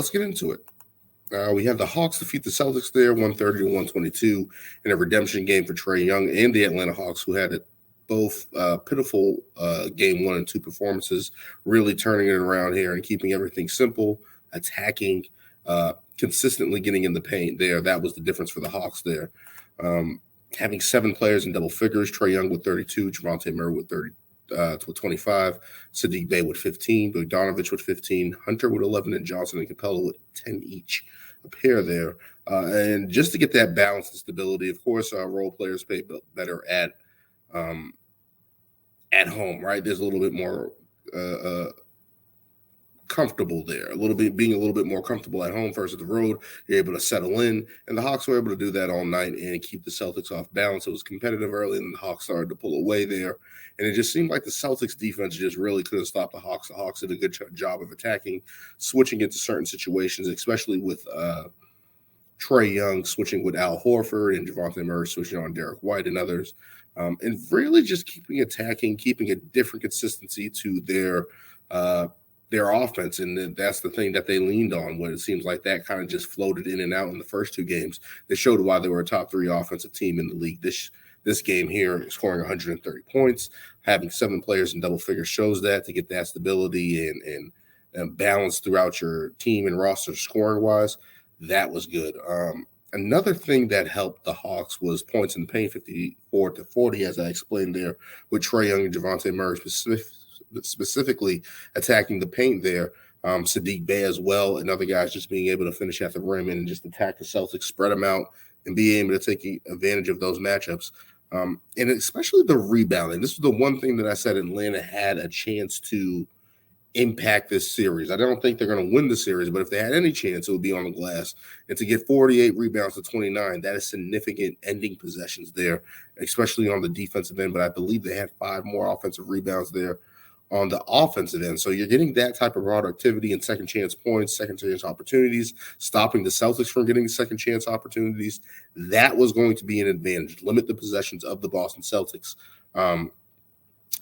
Let's get into it. We have the Hawks defeat the Celtics there, 130 to 122, in a redemption game for Trae Young and the Atlanta Hawks, who had both pitiful game 1 and 2 performances, really turning it around here and keeping everything simple, attacking, consistently getting in the paint there. That was the difference for the Hawks there. Having 7 players in double figures, Trae Young with 32, Javonte Murray with 25, Sadiq Bey with 15, Bogdanovich with 15, Hunter with 11, and Johnson and Capella with 10 each, a pair there. And just to get that balance and stability, of course, role players play better at home, right? There's a little bit more comfortable there, being a little bit more comfortable at home versus the road. You're able to settle in, and the Hawks were able to do that all night and keep the Celtics off balance. It was competitive early, and the Hawks started to pull away there, and it just seemed like the Celtics defense just really couldn't stop the Hawks. The Hawks did a good job of attacking, switching into certain situations, especially with Trae Young switching with Al Horford and Javonte Murray switching on Derek White and others, and really just keeping a different consistency to their offense, and that's the thing that they leaned on. When it seems like that kind of just floated in and out in the first 2 games, they showed why they were a top 3 offensive team in the league. This game here, scoring 130 points, having 7 players in double figures shows that, to get that stability and balance throughout your team and roster scoring wise. That was good. Another thing that helped the Hawks was points in the paint, 54 to 40, as I explained there, with Trae Young and Javonte Murray specifically attacking the paint there. Sadiq Bey as well, and other guys just being able to finish at the rim and just attack the Celtics, spread them out, and be able to take advantage of those matchups. And especially the rebounding. This was the one thing that I said Atlanta had a chance to impact this series. I don't think they're going to win the series, but if they had any chance, it would be on the glass. And to get 48 rebounds to 29, that is significant ending possessions there, especially on the defensive end. But I believe they had 5 more offensive rebounds there on the offensive end. So you're getting that type of productivity and second chance points, second chance opportunities, stopping the Celtics from getting second chance opportunities. That was going to be an advantage. Limit the possessions of the Boston Celtics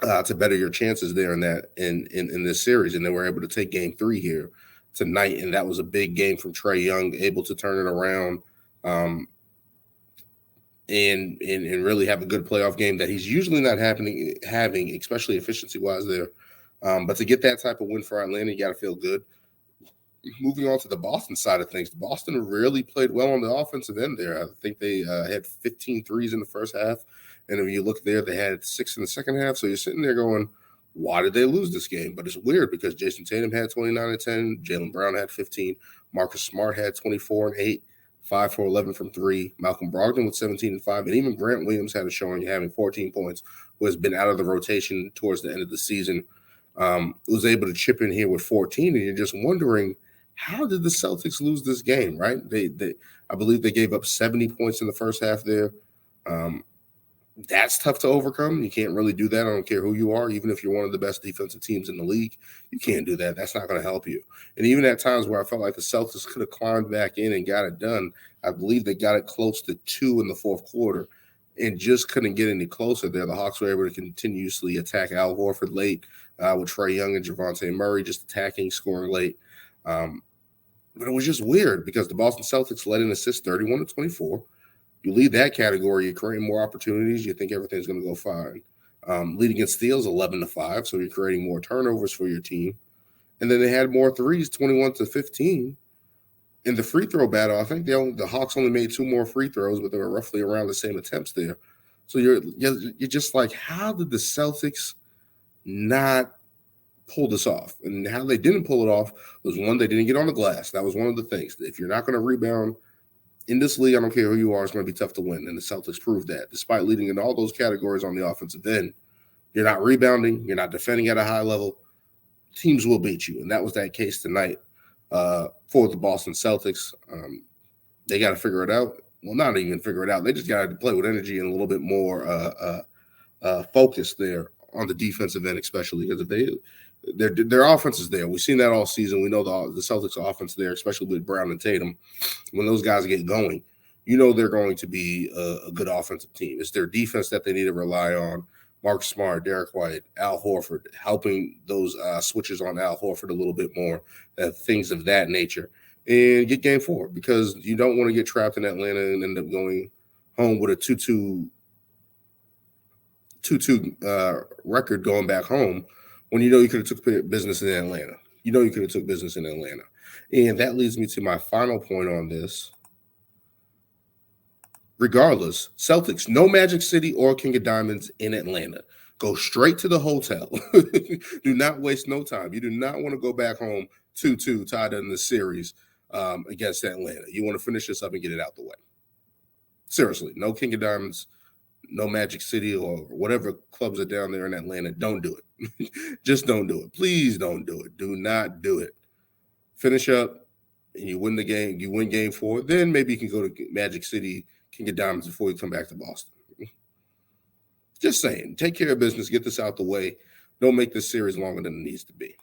to better your chances there in this series. And they were able to take game 3 here tonight, and that was a big game from Trae Young, able to turn it around and really have a good playoff game that he's usually not having, especially efficiency-wise there. But to get that type of win for Atlanta, you got to feel good. Moving on to the Boston side of things, Boston really played well on the offensive end there. I think they had 15 threes in the first half, and if you look there, they had 6 in the second half. So you're sitting there going, why did they lose this game? But it's weird because Jason Tatum had 29 and 10, Jaylen Brown had 15, Marcus Smart had 24 and 8, 5 for 11 from 3, Malcolm Brogdon with 17 and 5, and even Grant Williams had a showing, having 14 points, who has been out of the rotation towards the end of the season. Was able to chip in here with 14, and you're just wondering, how did the Celtics lose this game, right? I believe they gave up 70 points in the first half there. That's tough to overcome. You can't really do that. I don't care who you are. Even if you're one of the best defensive teams in the league, you can't do that. That's not going to help you. And even at times where I felt like the Celtics could have climbed back in and got it done, I believe they got it close to 2 in the fourth quarter and just couldn't get any closer there. The Hawks were able to continuously attack Al Horford late with Trae Young and Javonte Murray just attacking, scoring late. But it was just weird because the Boston Celtics led in assists 31 to 24. You lead that category, you're creating more opportunities. You think everything's going to go fine. Leading in steals 11 to 5, so you're creating more turnovers for your team. And then they had more threes, 21 to 15. In the free throw battle, I think the Hawks only made 2 more free throws, but they were roughly around the same attempts there. So you're just like, how did the Celtics not pull this off? And how they didn't pull it off was, one, they didn't get on the glass. That was one of the things. If you're not going to rebound in this league, I don't care who you are, it's going to be tough to win. And the Celtics proved that. Despite leading in all those categories on the offensive end, you're not rebounding, you're not defending at a high level, teams will beat you. And that was that case tonight for the Boston Celtics. They got to figure it out. Well, not even figure it out. They just got to play with energy and a little bit more focus there on the defensive end, especially because if their offense is there. We've seen that all season. We know the Celtics offense there, especially with Brown and Tatum. When those guys get going, they're going to be a good offensive team. It's their defense that they need to rely on. Mark Smart, Derek White, Al Horford, helping those switches on Al Horford a little bit more, things of that nature. and get game 4, because you don't want to get trapped in Atlanta and end up going home with a 2-2 record going back home when you know you could have took business in Atlanta. You know you could have took business in Atlanta. And that leads me to my final point on this. Regardless, Celtics, no Magic City or King of Diamonds in Atlanta. Go straight to the hotel. Do not waste no time. You do not want to go back home 2-2 tied in the series against Atlanta. You want to finish this up and get it out the way. Seriously, no King of Diamonds, no Magic City or whatever clubs are down there in Atlanta. Don't do it. Just don't do it. Please don't do it. Do not do it. Finish up and you win the game. You win game 4. Then maybe you can go to Magic City, King of Diamonds before you come back to Boston. Just saying. Take care of business. Get this out the way. Don't make this series longer than it needs to be.